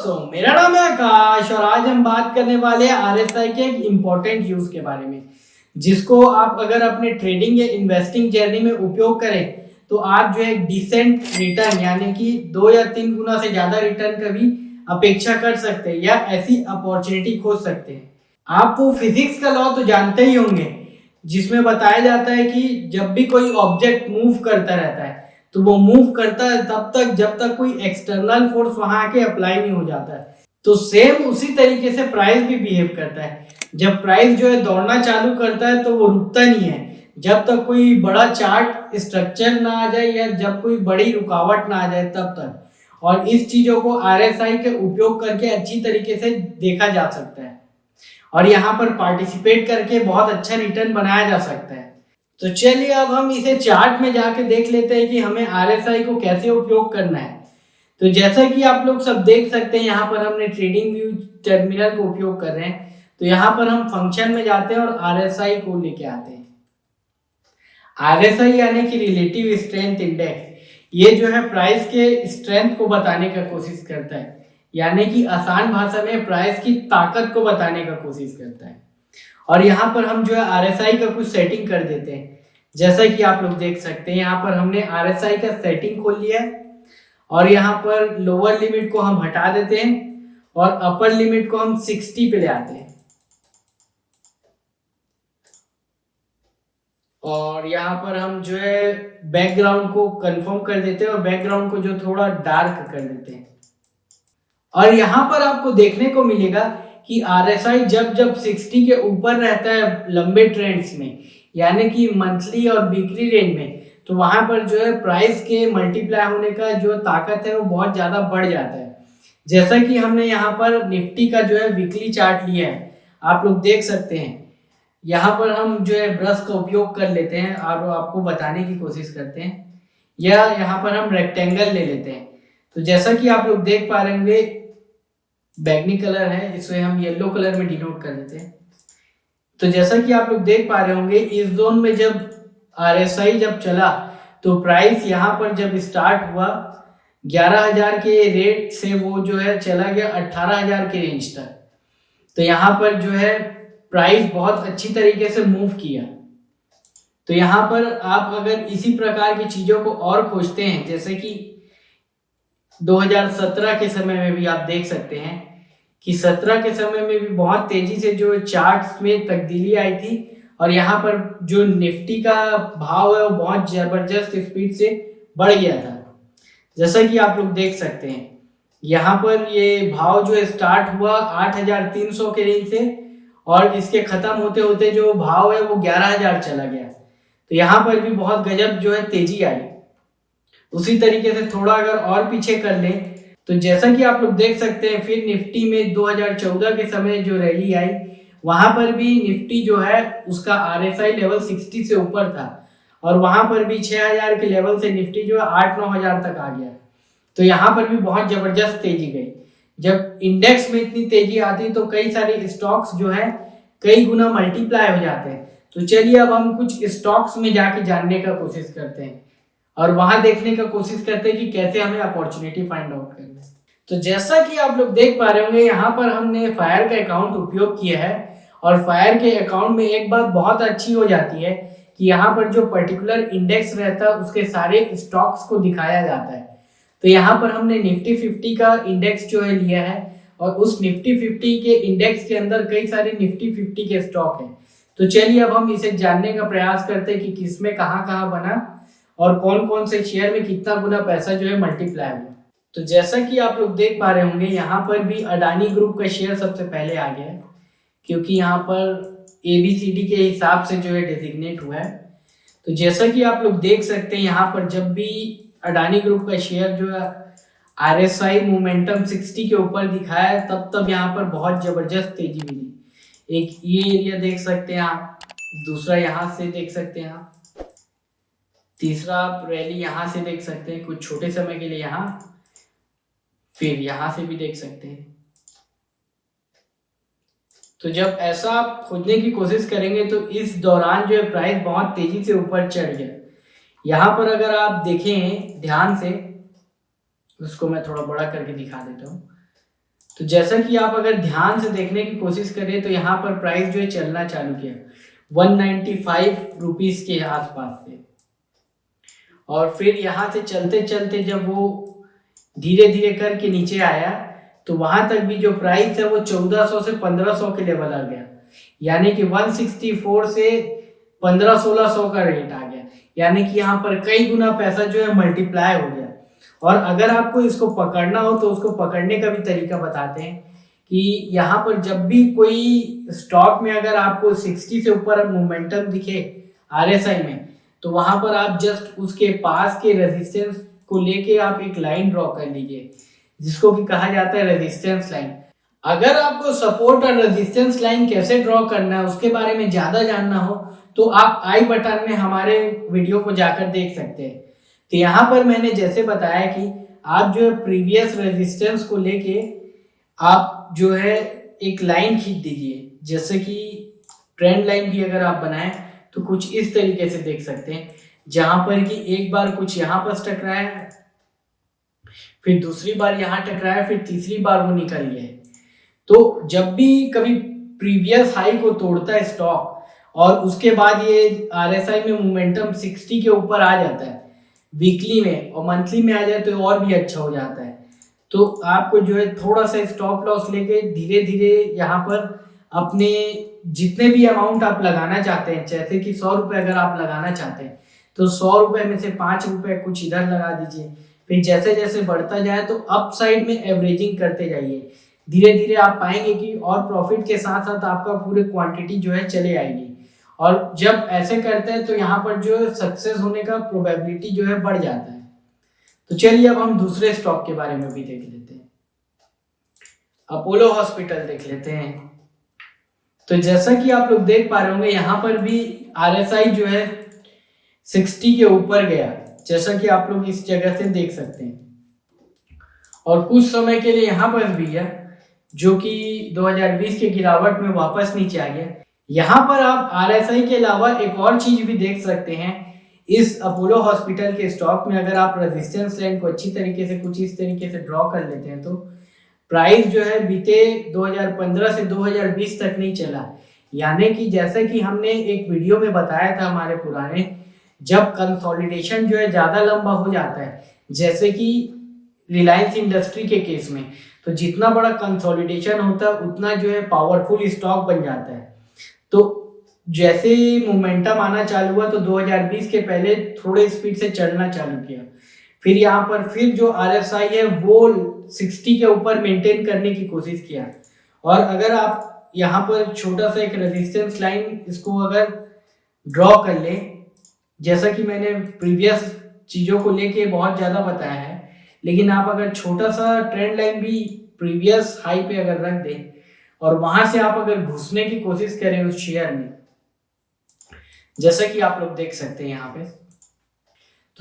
दोस्तों, मेरा नाम है आकाश और आज हम बात करने वाले हैं आरएसआई के एक इम्पोर्टेंट यूज के बारे में, जिसको आप अगर अपने ट्रेडिंग या इन्वेस्टिंग जर्नी में उपयोग करें तो आप जो है डिसेंट रिटर्न यानी कि 2 या 3 गुना से ज्यादा रिटर्न का भी अपेक्षा कर सकते हैं या ऐसी अपॉर्चुनिटी खोज सकते हैं। आप वो फिजिक्स का लॉ तो जानते ही होंगे, जिसमें बताया जाता है कि जब भी कोई ऑब्जेक्ट मूव करता रहता है तो वो मूव करता है तब तक जब तक कोई एक्सटर्नल फोर्स वहां आके अप्लाई नहीं हो जाता है। तो सेम उसी तरीके से प्राइस भी बिहेव करता है। जब प्राइस जो है दौड़ना चालू करता है तो वो रुकता नहीं है जब तक कोई बड़ा चार्ट स्ट्रक्चर ना आ जाए या जब कोई बड़ी रुकावट ना आ जाए तब तक। और इस चीजों को आरएसआई के उपयोग करके अच्छी तरीके से देखा जा सकता है और यहाँ पर पार्टिसिपेट करके बहुत अच्छा रिटर्न बनाया जा सकता है। तो चलिए अब हम इसे चार्ट में जाके देख लेते हैं कि हमें आरएसआई को कैसे उपयोग करना है। तो जैसा कि आप लोग सब देख सकते हैं, यहाँ पर हमने ट्रेडिंग व्यू टर्मिनल को उपयोग कर रहे हैं। तो यहाँ पर हम फंक्शन में जाते हैं और आरएसआई को लेके आते हैं। आरएसआई यानी कि रिलेटिव स्ट्रेंथ इंडेक्स, ये जो है प्राइस के स्ट्रेंथ को बताने का कोशिश करता है, यानी कि आसान भाषा में प्राइस की ताकत को बताने का कोशिश करता है। और यहाँ पर हम जो है आरएसआई का कुछ सेटिंग कर देते हैं। जैसा कि आप लोग देख सकते हैं, यहाँ पर हमने आरएसआई का सेटिंग खोल लिया है और यहाँ पर लोअर लिमिट को हम हटा देते हैं और अपर लिमिट को हम 60 पे ले आते हैं। और यहाँ पर हम जो है बैकग्राउंड को कंफर्म कर देते हैं और बैकग्राउंड को जो थोड़ा डार्क कर देते हैं। और यहाँ पर आपको देखने को मिलेगा कि आरएसआई जब जब 60 के ऊपर रहता है लंबे ट्रेंड्स में, यानी कि मंथली और वीकली रेंज में, तो वहां पर जो है प्राइस के मल्टीप्लाई होने का जो ताकत है वो बहुत ज्यादा बढ़ जाता है। जैसा कि हमने यहाँ पर निफ्टी का जो है वीकली चार्ट लिया है, आप लोग देख सकते हैं। यहाँ पर हम जो है ब्रश का उपयोग कर लेते हैं और आपको बताने की कोशिश करते हैं, या यहाँ पर हम रेक्टेंगल ले लेते हैं। तो जैसा कि आप लोग देख पा रहे होंगे, बैगनी कलर है, इसे हम येलो कलर में डिनोट कर देते हैं। तो जैसा कि आप लोग देख पा रहे होंगे, इस जोन में जब आरएसआई जब चला तो प्राइस यहाँ पर जब स्टार्ट हुआ 11,000 के रेट से वो जो है चला गया 18,000 के रेंज तक। तो यहाँ पर जो है प्राइस बहुत अच्छी तरीके से मूव किया। तो यहाँ पर आप अगर इसी प्रकार की चीजों को और खोजते हैं, जैसे कि 2017 के समय में भी आप देख सकते हैं कि 17 के समय में भी बहुत तेजी से जो चार्ट्स में तब्दीली आई थी और यहाँ पर जो निफ्टी का भाव है वो बहुत जबरदस्त स्पीड से बढ़ गया था। जैसा कि आप लोग देख सकते हैं, यहाँ पर ये भाव जो स्टार्ट हुआ 8,300 के रेंज से और इसके खत्म होते होते जो भाव है वो 11,000 चला गया। तो यहाँ पर भी बहुत गजब जो है तेजी आई। उसी तरीके से थोड़ा अगर और पीछे कर लें तो जैसा कि आप लोग देख सकते हैं, फिर निफ्टी में 2014 के समय जो रैली आई, वहां पर भी निफ्टी जो है उसका आरएसआई लेवल 60 से ऊपर था और वहां पर भी 6,000 के लेवल से निफ्टी जो है 8-9,000 तक आ गया। तो यहाँ पर भी बहुत जबरदस्त तेजी गई। जब इंडेक्स में इतनी तेजी आती तो कई सारे स्टॉक्स जो है कई गुना मल्टीप्लाई हो जाते हैं। तो चलिए अब हम कुछ स्टॉक्स में जाके जानने का कोशिश करते हैं और वहां देखने का कोशिश करते हैं कि कैसे हमें अपॉर्चुनिटी फाइंड आउट करना है। तो जैसा कि आप लोग देख पा रहे होंगे, यहाँ पर हमने फायर का अकाउंट उपयोग किया है और फायर के अकाउंट में एक बात बहुत अच्छी हो जाती है कि यहाँ पर जो पर्टिकुलर इंडेक्स रहता है उसके सारे स्टॉक्स को दिखाया जाता है। तो यहाँ पर हमने निफ्टी 50 का इंडेक्स जो है लिया है और उस निफ्टी 50 के इंडेक्स के अंदर कई सारे निफ्टी 50 के स्टॉक हैं। तो चलिए अब हम इसे जानने का प्रयास करते हैं कि किसमें कहाँ बना और कौन कौन से शेयर में कितना गुना पैसा जो है मल्टीप्लाई हुआ। तो जैसा कि आप लोग देख पा रहे होंगे, यहाँ पर भी अडानी ग्रुप का शेयर सबसे पहले आ गया है, क्योंकि यहाँ पर ABCD के हिसाब से जो है डेजिग्नेट हुआ है। तो जैसा कि आप लोग देख सकते हैं, यहाँ पर जब भी अडानी ग्रुप का शेयर जो है आरएसआई मोमेंटम 60 के ऊपर दिखाया है तब यहाँ पर बहुत जबरदस्त तेजी मिली। एक ये एरिया देख सकते हैं आप, दूसरा यहाँ से देख सकते हैं आप, तीसरा आप रैली यहाँ से देख सकते हैं कुछ छोटे समय के लिए यहाँ, फिर यहाँ से भी देख सकते हैं। तो जब ऐसा आप खोजने की कोशिश करेंगे तो इस दौरान जो है प्राइस बहुत तेजी से ऊपर चढ़ गया। यहाँ पर अगर आप देखें ध्यान से, उसको मैं थोड़ा बड़ा करके दिखा देता हूँ। तो जैसा कि आप अगर ध्यान से देखने की कोशिश करें तो यहाँ पर प्राइस जो है चलना चालू किया 195 रुपीज के आसपास से, और फिर यहाँ से चलते चलते जब वो धीरे धीरे करके नीचे आया तो वहां तक भी जो प्राइस है वो 1400 से 1500 के लेवल आ गया, यानी कि 164 से 1500-1600 का रेट आ गया, यानी कि यहाँ पर कई गुना पैसा जो है मल्टीप्लाई हो गया। और अगर आपको इसको पकड़ना हो तो उसको पकड़ने का भी तरीका बताते हैं कि यहाँ पर जब भी कोई स्टॉक में अगर आपको 60 से ऊपर मोमेंटम दिखे RSI में, तो वहां पर आप जस्ट उसके पास के रेजिस्टेंस को लेके आप एक लाइन ड्रॉ कर लीजिए, जिसको कि कहा जाता है रेजिस्टेंस लाइन। अगर आपको सपोर्ट और रेजिस्टेंस लाइन कैसे ड्रॉ करना है उसके बारे में ज्यादा जानना हो तो आप आई बटन में हमारे वीडियो को जाकर देख सकते हैं। तो यहाँ पर मैंने जैसे बताया कि आप जो है प्रीवियस रेजिस्टेंस को लेके आप जो है एक लाइन खींच दीजिए, जैसे कि ट्रेंड लाइन भी अगर आप बनाएं तो कुछ इस तरीके से देख सकते हैं, जहां पर कि एक बार कुछ यहाँ पर टकराया, फिर दूसरी बार यहाँ टकराया, फिर तीसरी बार वो निकल गया। तो जब भी कभी प्रीवियस हाई को तोड़ता है स्टॉक और उसके बाद ये RSI में मोमेंटम 60 के ऊपर आ जाता है वीकली में, और मंथली में आ जाए तो और भी अच्छा हो जाता है। तो आपको जो है थोड़ा सा स्टॉप लॉस लेके धीरे धीरे यहाँ पर अपने जितने भी अमाउंट आप लगाना चाहते हैं, जैसे कि 100 रुपए अगर आप लगाना चाहते हैं तो 100 रुपए में से 5 रुपए कुछ इधर लगा दीजिए, फिर जैसे जैसे बढ़ता जाए तो अप साइड में एवरेजिंग करते जाइए। धीरे धीरे आप पाएंगे कि और प्रॉफिट के साथ साथ आपका पूरे क्वांटिटी जो है चले आएगी, और जब ऐसे करते हैं तो यहाँ पर जो सक्सेस होने का प्रोबेबिलिटी जो है बढ़ जाता है। तो चलिए अब हम दूसरे स्टॉक के बारे में भी देख लेते हैं। अपोलो हॉस्पिटल देख लेते हैं। तो जैसा कि आप लोग देख पा रहे होंगे यहाँ पर भी RSI जो है 60 के ऊपर गया, जैसा कि आप लोग इस जगह से देख सकते हैं, और कुछ समय के लिए यहाँ पर भी है जो कि 2020 के गिरावट में वापस नीचे आ गया। यहाँ पर आप RSI के अलावा एक और चीज भी देख सकते हैं इस अपोलो हॉस्पिटल के स्टॉक में। अगर आप रेजिस्टेंस लाइन को अच्छी तरीके से कुछ इस तरीके से ड्रॉ कर लेते हैं तो प्राइस जो है बीते 2015 से 2020 तक नहीं चला, यानी कि जैसे कि हमने एक वीडियो में बताया था हमारे पुराने, जब कंसोलिडेशन जो है ज्यादा लंबा हो जाता है, जैसे कि रिलायंस इंडस्ट्री के केस में, तो जितना बड़ा कंसोलिडेशन होता है उतना जो है पावरफुल स्टॉक बन जाता है। तो जैसे मोमेंटम आना चालू हुआ तो 2020 के पहले थोड़े स्पीड से चढ़ना चालू किया, फिर यहाँ पर फिर जो RSI है वो 60 के ऊपर मेंटेन करने की कोशिश किया, और अगर आप यहाँ पर छोटा सा एक रेजिस्टेंस लाइन इसको अगर ड्रॉ कर ले, जैसा कि मैंने प्रीवियस चीजों को लेके बहुत ज्यादा बताया है, लेकिन आप अगर छोटा सा ट्रेंड लाइन भी प्रीवियस हाई पे अगर रख दें और वहां से आप अगर घुसने की कोशिश करें उस शेयर में, जैसा कि आप लोग देख सकते हैं यहाँ पे,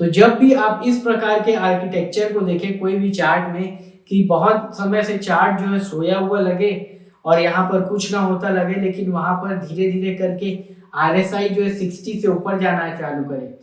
तो जब भी आप इस प्रकार के आर्किटेक्चर को देखें कोई भी चार्ट में कि बहुत समय से चार्ट जो है सोया हुआ लगे और यहाँ पर कुछ ना होता लगे, लेकिन वहां पर धीरे धीरे करके RSI जो है 60 से ऊपर जाना चालू करे,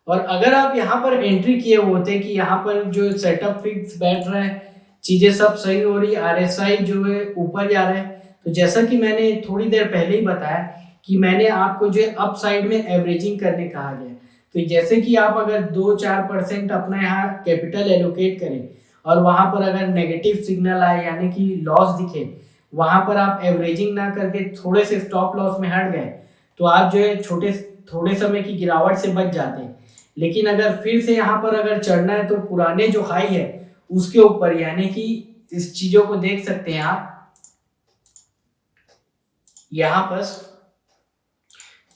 और अगर आप यहाँ पर एंट्री किए होते कि यहाँ पर जो सेटअप फिक्स बैठ रहा है, चीजें सब सही हो रही, RSI जो है ऊपर जा रहा है, तो जैसा कि मैंने थोड़ी देर पहले ही बताया कि मैंने आपको जो है अप साइड में एवरेजिंग करने कहा गया। तो जैसे कि आप अगर 2-4% अपना यहाँ कैपिटल एलोकेट करें और वहां पर अगर नेगेटिव सिग्नल आए यानी कि लॉस दिखे, वहां पर आप एवरेजिंग ना करके थोड़े से स्टॉप लॉस में हट गए तो आप जो है थोड़े समय की गिरावट से बच जाते हैं। लेकिन अगर फिर से यहाँ पर अगर चढ़ना है तो पुराने जो हाई है उसके ऊपर, यानी कि इस चीजों को देख सकते हैं आप यहाँ पर,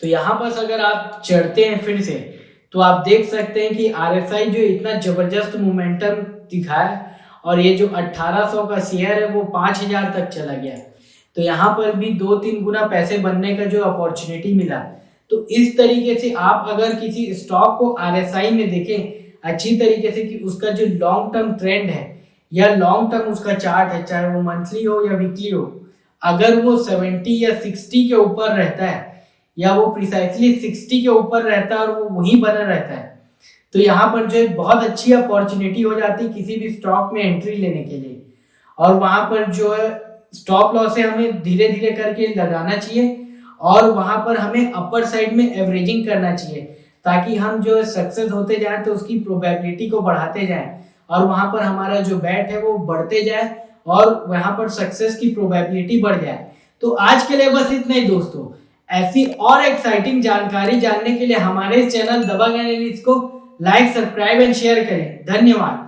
तो यहाँ पर अगर आप चढ़ते हैं फिर से तो आप देख सकते हैं कि RSI जो इतना जबरदस्त मोमेंटम दिखाया और ये जो 1800 का शेयर है वो 5000 तक चला गया, तो यहाँ पर भी 2-3 गुना पैसे बनने का जो अपॉर्चुनिटी मिला। तो इस तरीके से आप अगर किसी स्टॉक को RSI में देखें अच्छी तरीके से कि उसका जो लॉन्ग टर्म ट्रेंड है या लॉन्ग टर्म उसका चार्ट है, चाहे वो मंथली हो या वीकली हो, अगर वो 70 या 60 के ऊपर रहता है या वो प्रिसाइसली 60 के ऊपर रहता है और वो वहीं बना रहता है, तो यहाँ पर जो बहुत अच्छी अपॉर्चुनिटी हो जाती है किसी भी स्टॉक में एंट्री लेने के लिए। और वहां पर जो है स्टॉप लॉस है हमें धीरे धीरे करके लगाना चाहिए और वहां पर हमें अपर साइड में एवरेजिंग करना चाहिए ताकि हम जो सक्सेस होते जाए तो उसकी प्रोबेबिलिटी को बढ़ाते जाएं और वहां पर हमारा जो बैट है वो बढ़ते जाए और वहां पर सक्सेस की प्रोबेबिलिटी बढ़ जाए। तो आज के लिए बस इतना ही दोस्तों। ऐसी और एक्साइटिंग जानकारी जानने के लिए हमारे चैनल दबंग एनालिस्ट को लाइक, सब्सक्राइब एंड शेयर करें। धन्यवाद।